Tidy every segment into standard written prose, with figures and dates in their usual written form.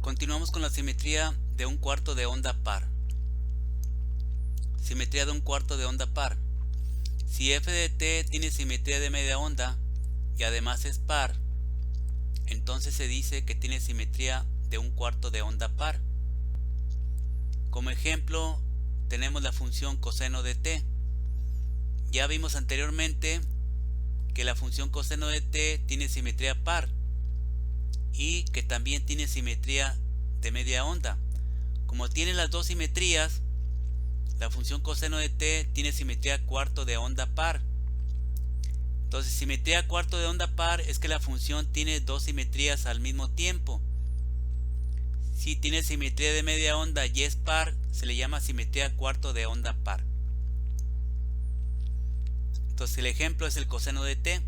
Continuamos con la simetría de un cuarto de onda par. Simetría de un cuarto de onda par. Si f de t tiene simetría de media onda y además es par, entonces se dice que tiene simetría de un cuarto de onda par. Como ejemplo, tenemos la función coseno de t. Ya vimos anteriormente que la función coseno de t tiene simetría par y que también tiene simetría de media onda. Como tiene las dos simetrías, la función coseno de t tiene simetría cuarto de onda par. Entonces, simetría cuarto de onda par es que la función tiene dos simetrías al mismo tiempo. Si tiene simetría de media onda y es par, se le llama simetría cuarto de onda par. Entonces, el ejemplo es el coseno de t.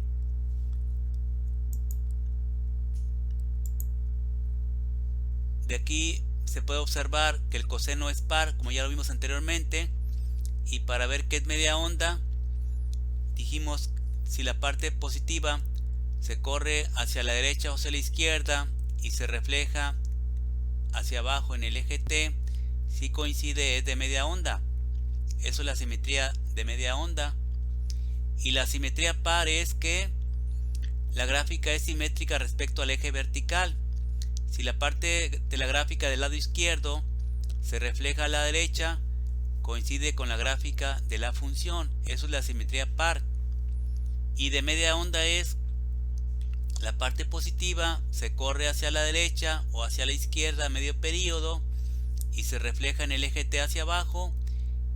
De aquí se puede observar que el coseno es par, como ya lo vimos anteriormente, y para ver qué es media onda, dijimos si la parte positiva se corre hacia la derecha o hacia la izquierda y se refleja hacia abajo en el eje t, si coincide es de media onda. Eso es la simetría de media onda. Y la simetría par es que la gráfica es simétrica respecto al eje vertical. Si la parte de la gráfica del lado izquierdo se refleja a la derecha, coincide con la gráfica de la función. Eso es la simetría par. Y de media onda es la parte positiva se corre hacia la derecha o hacia la izquierda a medio período y se refleja en el eje t hacia abajo,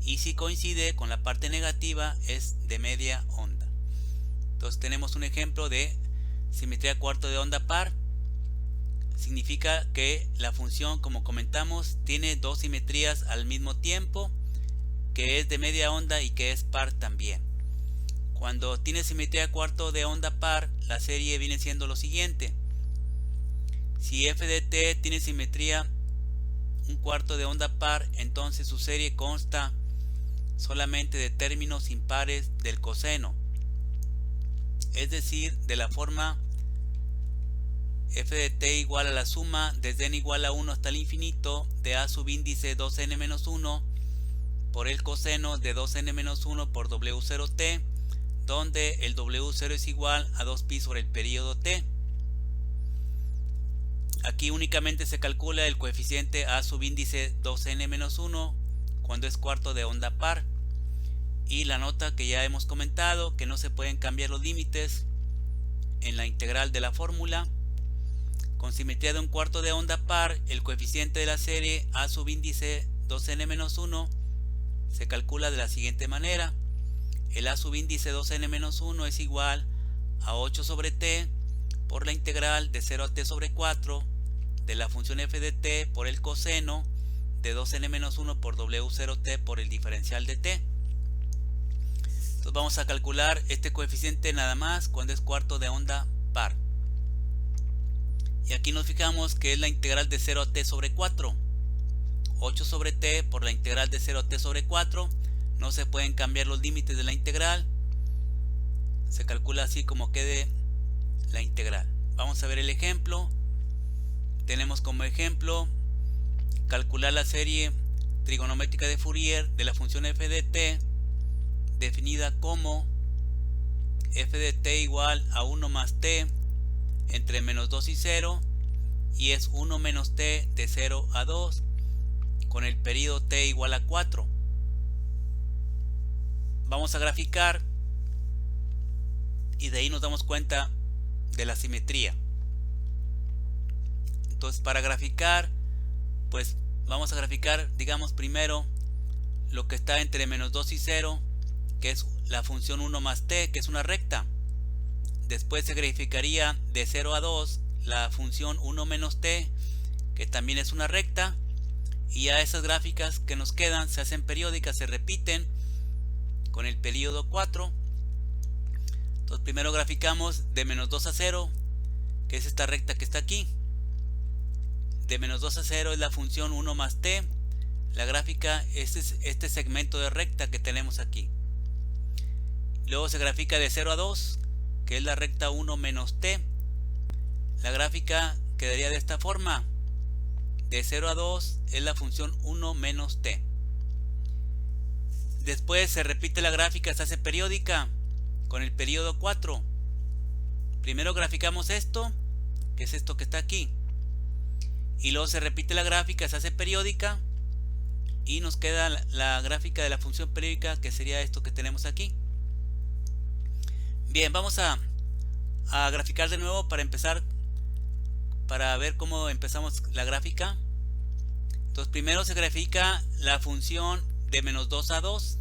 y si coincide con la parte negativa es de media onda. Entonces tenemos un ejemplo de simetría cuarto de onda par. Significa que la función, como comentamos, tiene dos simetrías al mismo tiempo, que es de media onda y que es par también. Cuando tiene simetría cuarto de onda par, la serie viene siendo lo siguiente. Si f de t tiene simetría un cuarto de onda par, entonces su serie consta solamente de términos impares del coseno. Es decir, de la forma f de t igual a la suma desde n igual a 1 hasta el infinito de a subíndice 2n-1 por el coseno de 2n-1 por w0t, donde el w0 es igual a 2pi sobre el período t. Aquí únicamente se calcula el coeficiente a subíndice 2n-1 cuando es cuarto de onda par. Y la nota que ya hemos comentado, que no se pueden cambiar los límites en la integral de la fórmula. Con simetría de un cuarto de onda par, el coeficiente de la serie a subíndice 2n-1 se calcula de la siguiente manera. El a subíndice 2n-1 es igual a 8 sobre t por la integral de 0 a t sobre 4 de la función f de t por el coseno de 2n-1 por w0t por el diferencial de t. Entonces vamos a calcular este coeficiente nada más cuando es cuarto de onda par. Y aquí nos fijamos que es la integral de 0 a t sobre 4. 8 sobre t por la integral de 0 a t sobre 4. No se pueden cambiar los límites de la integral. Se calcula así como quede la integral. Vamos a ver el ejemplo. Tenemos como ejemplo calcular la serie trigonométrica de Fourier de la función f de t, definida como f de t igual a 1 más t entre menos 2 y 0, y es 1 menos t de 0 a 2 con el período t igual a 4. Vamos a graficar y de ahí nos damos cuenta de la simetría. Entonces, para graficar, pues vamos a graficar, digamos, primero lo que está entre menos 2 y 0, que es la función 1 más t, que es una recta. Después se graficaría de 0 a 2 la función 1 menos t, que también es una recta. Y ya esas gráficas que nos quedan se hacen periódicas, se repiten con el período 4. Entonces primero graficamos de menos 2 a 0, que es esta recta que está aquí. De menos 2 a 0 es la función 1 más t. La gráfica es este segmento de recta que tenemos aquí. Luego se grafica de 0 a 2, que es la recta 1 menos t. La gráfica quedaría de esta forma. de 0 a 2 es la función 1 menos t. Después se repite la gráfica, se hace periódica con el periodo 4. Primero graficamos esto, que es esto que está aquí. Y luego se repite la gráfica, se hace periódica. Y nos queda la gráfica de la función periódica, que sería esto que tenemos aquí. Bien, vamos a graficar de nuevo para empezar, para ver cómo empezamos la gráfica. Entonces primero se grafica la función de menos 2 a 2,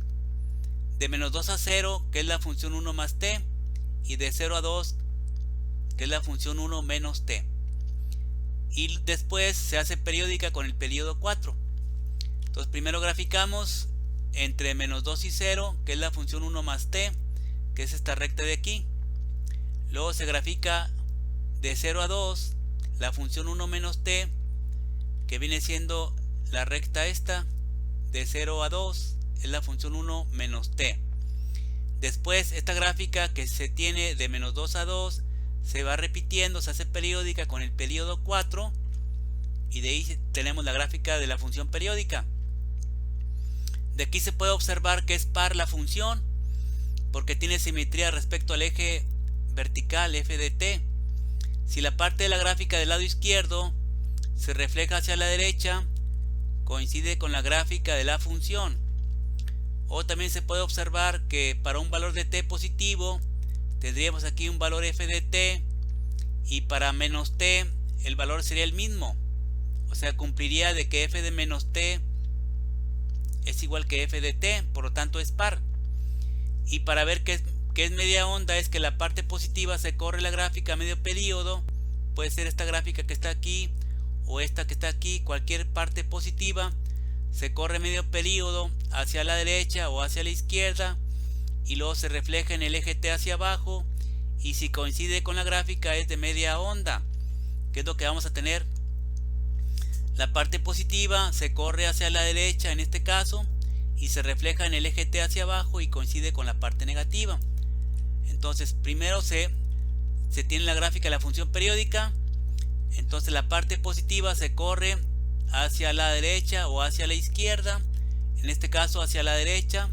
de menos 2 a 0, que es la función 1 más t, y de 0 a 2, que es la función 1 menos t. Y después se hace periódica con el periodo 4. Entonces primero graficamos entre menos 2 y 0, que es la función 1 más t, que es esta recta de aquí. Luego se grafica de 0 a 2 la función 1 menos t, que viene siendo la recta esta. De 0 a 2 es la función 1 menos t. Después esta gráfica que se tiene de menos 2 a 2 se va repitiendo, se hace periódica con el periodo 4, y de ahí tenemos la gráfica de la función periódica. De aquí se puede observar que es par la función, porque tiene simetría respecto al eje vertical f de t. Si la parte de la gráfica del lado izquierdo se refleja hacia la derecha, coincide con la gráfica de la función. O también se puede observar que para un valor de t positivo tendríamos aquí un valor f de t, y para menos t el valor sería el mismo. O sea, cumpliría de que f de menos t es igual que f de t, por lo tanto es par. Y para ver qué es media onda, es que la parte positiva se corre la gráfica a medio periodo. Puede ser esta gráfica que está aquí o esta que está aquí, cualquier parte positiva se corre medio periodo hacia la derecha o hacia la izquierda, y luego se refleja en el eje t hacia abajo, y si coincide con la gráfica es de media onda, que es lo que vamos a tener. La parte positiva se corre hacia la derecha en este caso, y se refleja en el eje t hacia abajo y coincide con la parte negativa. Entonces primero se tiene la gráfica de la función periódica. Entonces la parte positiva se corre hacia la derecha o hacia la izquierda, en este caso hacia la derecha,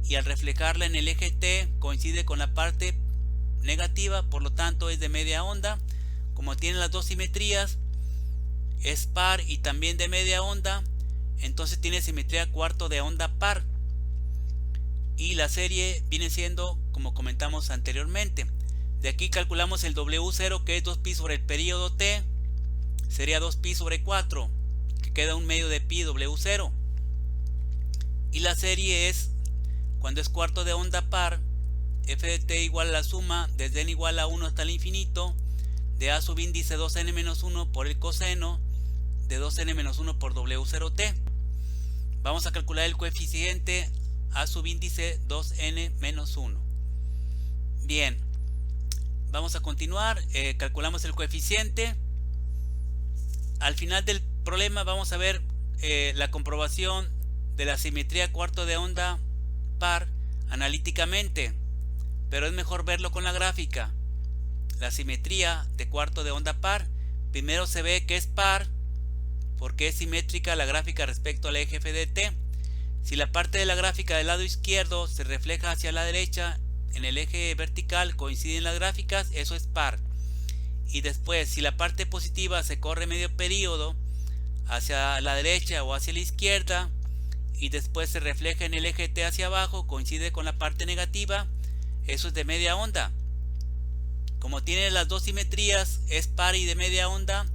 y al reflejarla en el eje t coincide con la parte negativa, por lo tanto es de media onda. Como tiene las dos simetrías, es par y también de media onda, entonces tiene simetría cuarto de onda par, y la serie viene siendo como comentamos anteriormente. De aquí calculamos el W0, que es 2pi sobre el periodo t, sería 2pi sobre 4, que queda un medio de pi W0. Y la serie es, cuando es cuarto de onda par, f de t igual a la suma desde n igual a 1 hasta el infinito de a subíndice 2n-1 por el coseno de 2n-1 por W0t. Vamos a calcular el coeficiente a subíndice 2n-1. Bien, vamos a continuar. Calculamos el coeficiente. Al final del problema vamos a ver la comprobación de la simetría cuarto de onda par analíticamente, pero es mejor verlo con la gráfica. La simetría de cuarto de onda par, primero se ve que es par porque es simétrica la gráfica respecto al eje f de t. Si la parte de la gráfica del lado izquierdo se refleja hacia la derecha en el eje vertical, coinciden las gráficas, eso es par. Y después, si la parte positiva se corre medio periodo hacia la derecha o hacia la izquierda, y después se refleja en el eje t hacia abajo, coincide con la parte negativa, eso es de media onda. Como tiene las dos simetrías, es par y de media onda,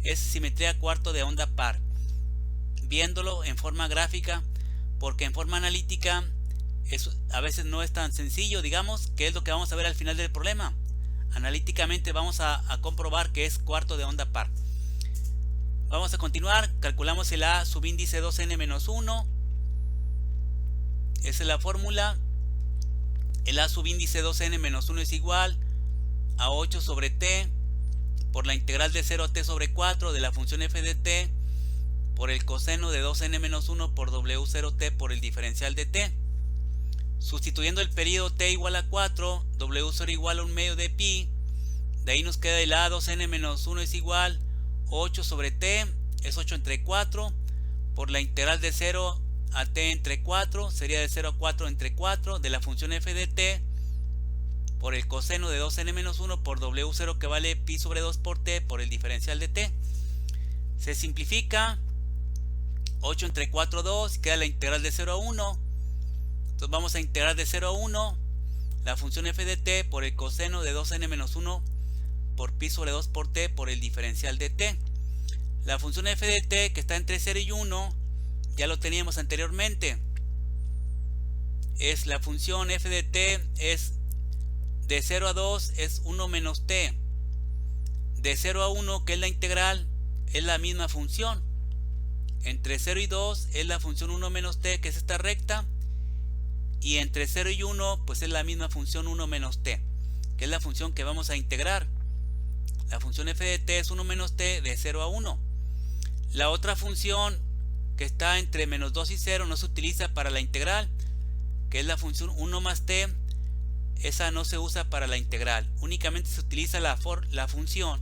es simetría cuarto de onda par. Viéndolo en forma gráfica, porque en forma analítica eso a veces no es tan sencillo, digamos, que es lo que vamos a ver al final del problema. Analíticamente vamos a comprobar que es cuarto de onda par. Vamos a continuar. Calculamos el a subíndice 2n-1. Esa es la fórmula. El a subíndice 2n-1 es igual a 8 sobre t por la integral de 0 a t sobre 4 de la función f de t por el coseno de 2n-1 por W0t por el diferencial de t. Sustituyendo el periodo t igual a 4, W0 igual a un medio de pi. De ahí nos queda el a 2n-1 es igual 8 sobre t es 8 entre 4, por la integral de 0 a t entre 4, sería de 0 a 4 entre 4, de la función f de t, por el coseno de 2n-1 por w0 que vale pi sobre 2 por t por el diferencial de t. Se simplifica, 8 entre 4, 2, queda la integral de 0 a 1. Entonces vamos a integrar de 0 a 1 la función f de t por el coseno de 2n-1 por pi sobre 2 por t por el diferencial de t. La función f de t que está entre 0 y 1 ya lo teníamos anteriormente. Es la función f de t es de 0 a 2 es 1 menos t. De 0 a 1, que es la integral, es la misma función. Entre 0 y 2 es la función 1 menos t, que es esta recta. Y entre 0 y 1 pues es la misma función 1 menos t, que es la función que vamos a integrar. La función f de t es 1 menos t de 0 a 1. La otra función que está entre menos 2 y 0 no se utiliza para la integral, que es la función 1 más t. Esa no se usa para la integral, únicamente se utiliza la función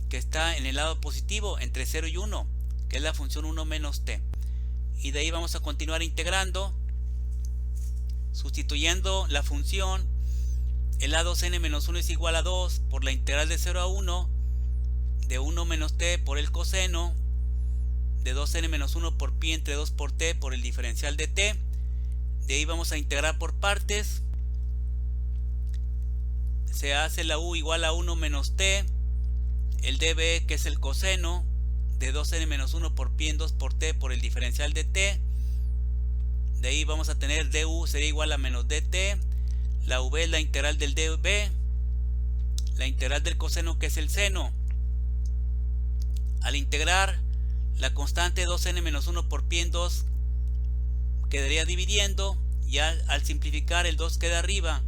que está en el lado positivo entre 0 y 1, que es la función 1 menos t. Y de ahí vamos a continuar integrando, sustituyendo la función. El lado n-1 es igual a 2 por la integral de 0 a 1 de 1 menos t por el coseno de 2n-1 por pi entre 2 por t por el diferencial de t. De ahí vamos a integrar por partes. Se hace la u igual a 1 menos t, el db que es el coseno de 2n-1 por pi en 2 por t por el diferencial de t. De ahí vamos a tener du sería igual a menos dt, la v es la integral del db, la integral del coseno que es el seno. Al integrar, la constante 2n-1 por pi en 2 quedaría dividiendo, y al simplificar el 2 queda arriba.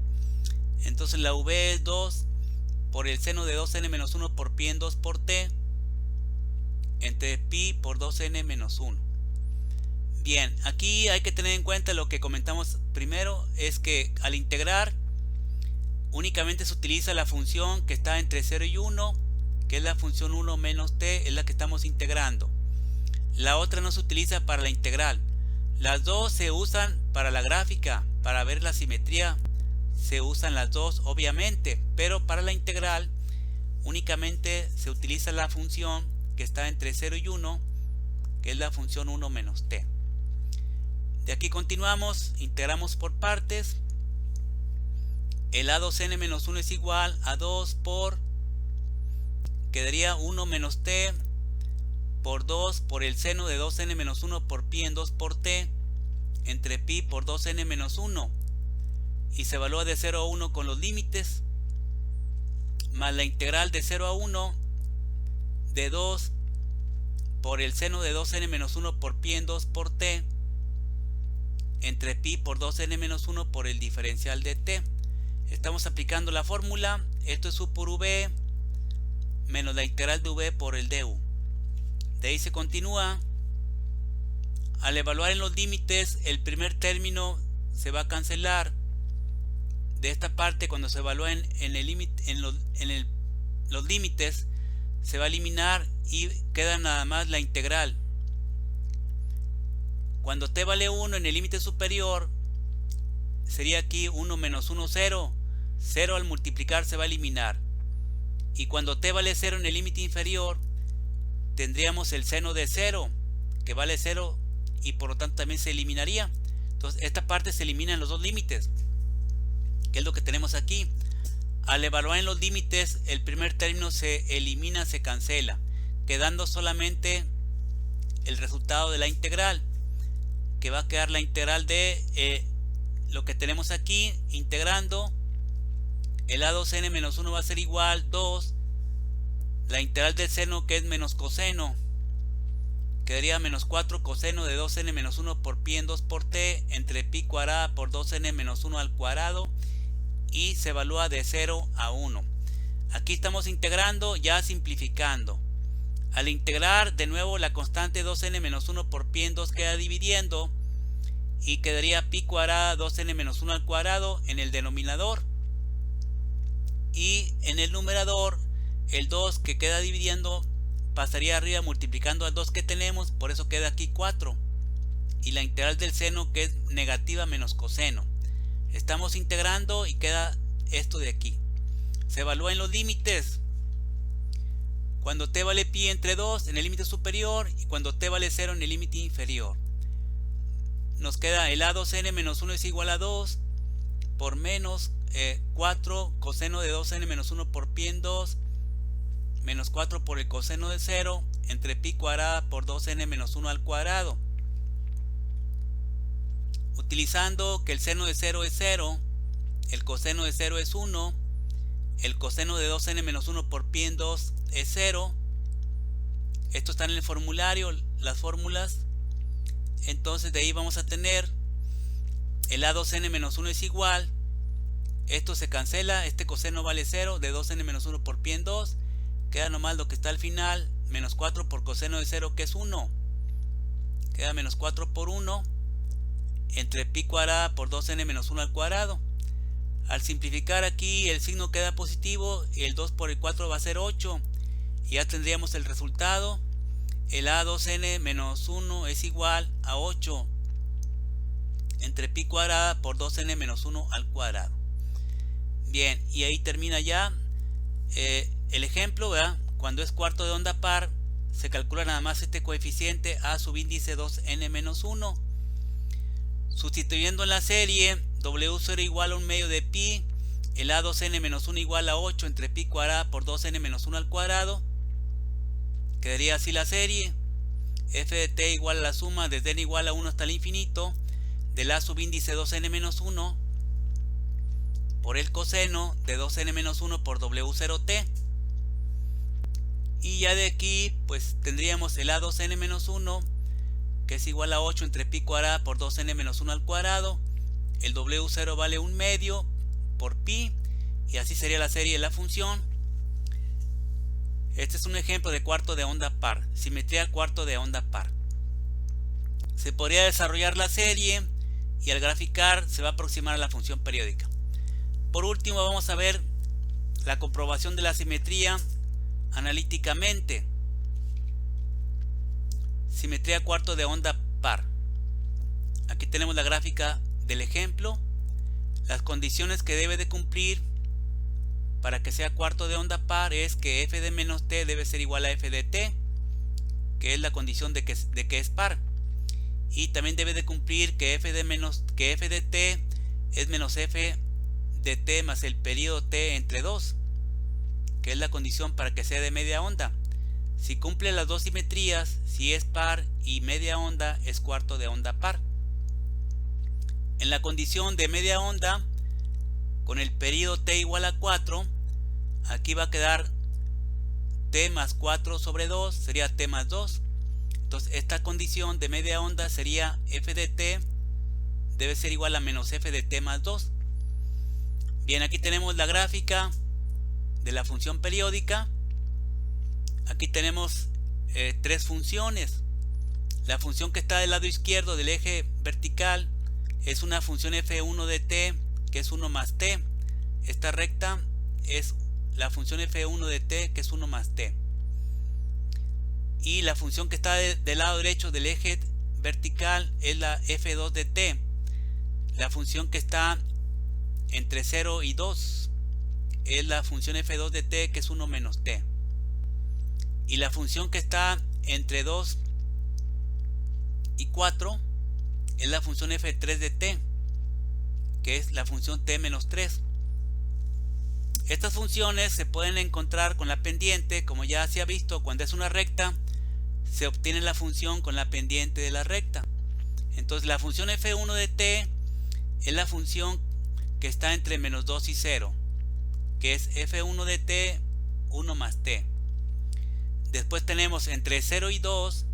Entonces la v es 2 por el seno de 2n-1 por pi en 2 por t entre pi por 2n-1. Bien, aquí hay que tener en cuenta lo que comentamos primero, es que al integrar únicamente se utiliza la función que está entre 0 y 1, que es la función 1 menos t, es la que estamos integrando. La otra no se utiliza para la integral. Las dos se usan para la gráfica, para ver la simetría. Se usan las dos obviamente, pero para la integral únicamente se utiliza la función que está entre 0 y 1, que es la función 1 menos t. De aquí continuamos, integramos por partes. El a2n-1 es igual a 2 por, quedaría 1 menos t por 2 por el seno de 2n-1 por pi en 2 por t entre pi por 2n-1. Y se evalúa de 0 a 1 con los límites, más la integral de 0 a 1 de 2 por el seno de 2n-1 por pi en 2 por t entre pi por 2n-1 por el diferencial de t. Estamos aplicando la fórmula, esto es u por v menos la integral de v por el du. De ahí se continúa. Al evaluar en los límites, el primer término se va a cancelar. De esta parte, cuando se evalúa los límites, se va a eliminar y queda nada más la integral. Cuando t vale 1 en el límite superior, sería aquí 1 menos 1, 0. 0 al multiplicar se va a eliminar. Y cuando t vale 0 en el límite inferior, tendríamos el seno de 0, que vale 0 y por lo tanto también se eliminaría. Entonces esta parte se elimina en los dos límites, que es lo que tenemos aquí. Al evaluar en los límites, el primer término se elimina, se cancela, quedando solamente el resultado de la integral, que va a quedar la integral de lo que tenemos aquí, integrando. El a2n-1 va a ser igual a 2, la integral del seno que es menos coseno, quedaría menos 4 coseno de 2n-1 por pi en 2 por t entre pi cuadrada por 2n-1 al cuadrado, y se evalúa de 0 a 1. Aquí estamos integrando, ya simplificando. Al integrar, de nuevo la constante 2n-1 por pi en 2 queda dividiendo, y quedaría pi cuadrada 2n-1 al cuadrado en el denominador, y en el numerador el 2 que queda dividiendo pasaría arriba multiplicando al 2 que tenemos, por eso queda aquí 4. Y la integral del seno, que es negativa menos coseno. Estamos integrando y queda esto de aquí. Se evalúa en los límites. Cuando t vale pi entre 2 en el límite superior y cuando t vale 0 en el límite inferior. Nos queda el a2n menos 1 es igual a 2 por menos 4 coseno de 2n menos 1 por pi en 2 menos 4 por el coseno de 0 entre pi cuadrada por 2n menos 1 al cuadrado. Utilizando que el seno de 0 es 0, el coseno de 0 es 1, el coseno de 2n menos 1 por pi en 2 es 0. Esto está en el formulario, las fórmulas. Entonces de ahí vamos a tener el a2n menos 1 es igual. Esto se cancela, este coseno vale 0, de 2n menos 1 por pi en 2. Queda nomás lo que está al final, menos 4 por coseno de 0 que es 1. Queda menos 4 por 1 entre pi cuadrada por 2n menos 1 al cuadrado. Al simplificar aquí el signo queda positivo y el 2 por el 4 va a ser 8. Y ya tendríamos el resultado. El a2n menos 1 es igual a 8 entre pi cuadrada por 2n menos 1 al cuadrado. Bien, y ahí termina ya el ejemplo, ¿verdad? Cuando es cuarto de onda par, se calcula nada más este coeficiente a subíndice 2n menos 1. Sustituyendo en la serie, W0 igual a 1 medio de pi, el a2n menos 1 igual a 8 entre pi cuadrada por 2n menos 1 al cuadrado. Quedaría así la serie. F de t igual a la suma desde n igual a 1 hasta el infinito del a subíndice 2n menos 1 por el coseno de 2n menos 1 por W0t. Y ya de aquí pues tendríamos el a2n menos 1 que es igual a 8 entre pi cuadrada por 2n menos 1 al cuadrado. El W0 vale 1 medio por pi y así sería la serie de la función. Este es un ejemplo de cuarto de onda par, simetría cuarto de onda par. Se podría desarrollar la serie y al graficar se va a aproximar a la función periódica. Por último vamos a ver la comprobación de la simetría analíticamente. Simetría cuarto de onda par. Aquí tenemos la gráfica del ejemplo. Las condiciones que debe de cumplir para que sea cuarto de onda par es que f de menos t debe ser igual a f de t, que es la condición de que es par. Y también debe de cumplir que f de t es menos f de t más el periodo t entre 2, que es la condición para que sea de media onda. Si cumple las dos simetrías, si es par y media onda, es cuarto de onda par. En la condición de media onda, con el periodo t igual a 4, aquí va a quedar t más 4 sobre 2, sería t más 2. Entonces esta condición de media onda sería f de t debe ser igual a menos f de t más 2. Bien, aquí tenemos la gráfica de la función periódica. Aquí tenemos tres funciones. La función que está del lado izquierdo del eje vertical es una función f1 de t, que es 1 más t. Esta recta es la función f1 de t, que es 1 más t. Y la función que está del lado derecho del eje vertical es la f2 de t. La función que está entre 0 y 2 es la función f2 de t, que es 1 menos t. Y la función que está entre 2 y 4 es la función f3 de t, que es la función t menos 3. Estas funciones se pueden encontrar con la pendiente, como ya se ha visto, cuando es una recta, se obtiene la función con la pendiente de la recta. Entonces la función f1 de t es la función que está entre menos 2 y 0, que es f1 de t, 1 más t. Después tenemos entre 0 y 2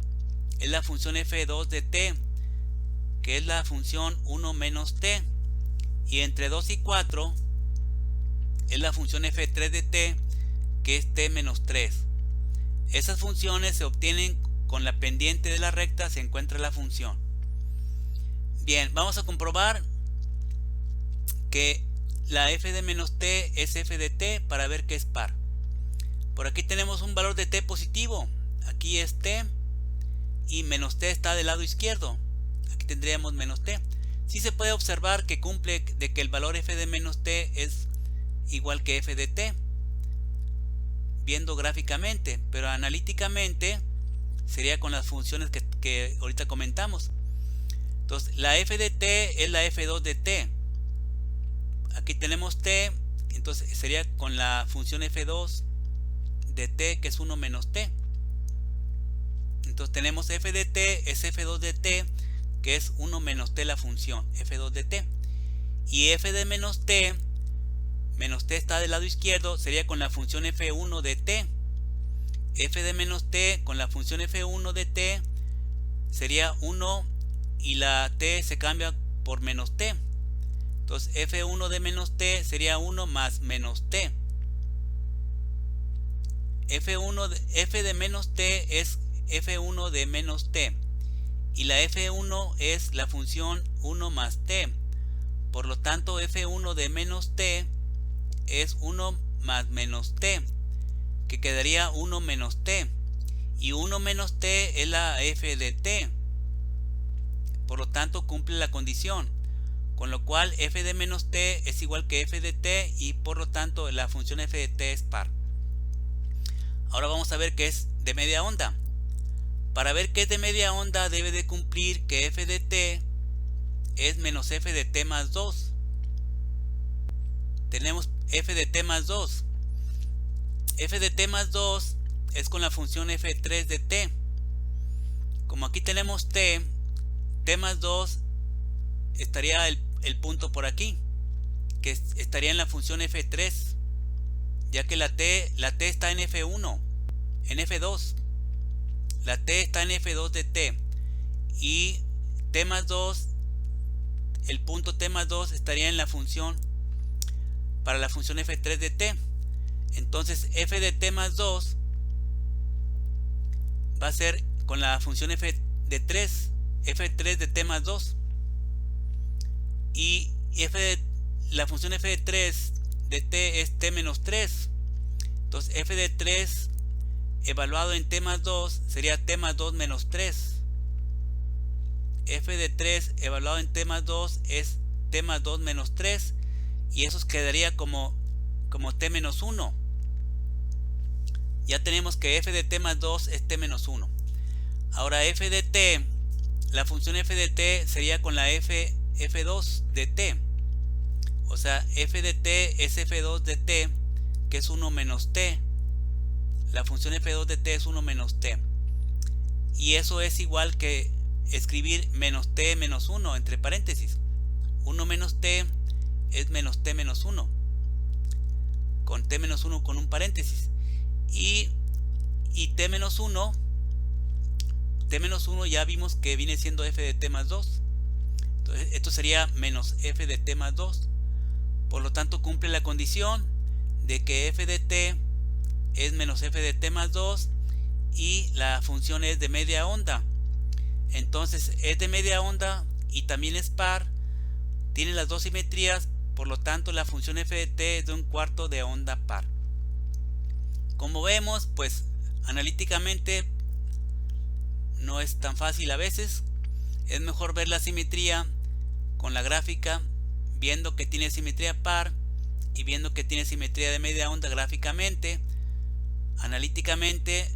es la función f2 de t, que es la función 1 menos t. Y entre 2 y 4 es la función f3 de t, que es t menos 3. Esas funciones se obtienen con la pendiente de la recta, se encuentra la función. Bien, vamos a comprobar que la f de menos t es f de t para ver que es par. Por aquí tenemos un valor de t positivo, aquí es t y menos t está del lado izquierdo. Aquí tendríamos menos t. Sí se puede observar que cumple de que el valor f de menos t es igual que f de t, viendo gráficamente, pero analíticamente sería con las funciones que ahorita comentamos. Entonces la f de t es la f2 de t. Aquí tenemos t, entonces sería con la función f2 de t, que es 1 menos t. Entonces tenemos f de t es f2 de t, que es 1 menos t la función f2 de t. Y f de menos t está del lado izquierdo, sería con la función f1 de t. F de menos t con la función f1 de t sería 1 y la t se cambia por menos t. Entonces f1 de menos t sería 1 más menos t. F de menos t es f1 de menos t y la f1 es la función 1 más t. Por lo tanto f1 de menos t es 1 más menos t, que quedaría 1 menos t, y 1 menos t es la f de t. Por lo tanto cumple la condición, con lo cual f de menos t es igual que f de t y por lo tanto la función f de t es par. Ahora vamos a ver qué es de media onda. Para ver qué es de media onda debe de cumplir que f de t es menos f de t más 2. Tenemos f de t más 2. F de t más 2 es con la función f3 de t. Como aquí tenemos t más 2 estaría el punto por aquí, que estaría en la función f3, ya que la t está en f1, en f2. La t está en f2 de t y t más 2, el punto t más 2 estaría en la función, para la función f3 de t. Entonces f de t más 2 va a ser con la función f de 3, f3 de t más 2, y la función f de 3 de t es t menos 3. Entonces f de 3 evaluado en t más 2 sería t más 2 menos 3. F de 3 evaluado en t más 2 es t más 2 menos 3, y eso quedaría como t menos 1. Ya tenemos que f de t más 2 es t menos 1. Ahora f de t, la función f de t sería con la f2 de t. O sea, f de t es f2 de t, que es 1 menos t. La función f2 de t es 1 menos t. Y eso es igual que escribir menos t menos 1 entre paréntesis. 1 menos t es menos t menos 1. Con t menos 1 con un paréntesis. Y t menos 1 ya vimos que viene siendo f de t más 2. Entonces esto sería menos f de t más 2. Por lo tanto cumple la condición de que f de t es menos f de t más 2 y la función es de media onda. Entonces es de media onda y también es par, tiene las dos simetrías, por lo tanto la función f de t es de un cuarto de onda par. Como vemos, pues analíticamente no es tan fácil a veces. Es mejor ver la simetría con la gráfica, viendo que tiene simetría par y viendo que tiene simetría de media onda gráficamente. Analíticamente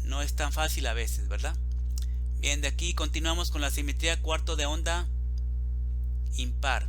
no es tan fácil a veces, ¿verdad? Bien, de aquí continuamos con la simetría cuarto de onda impar.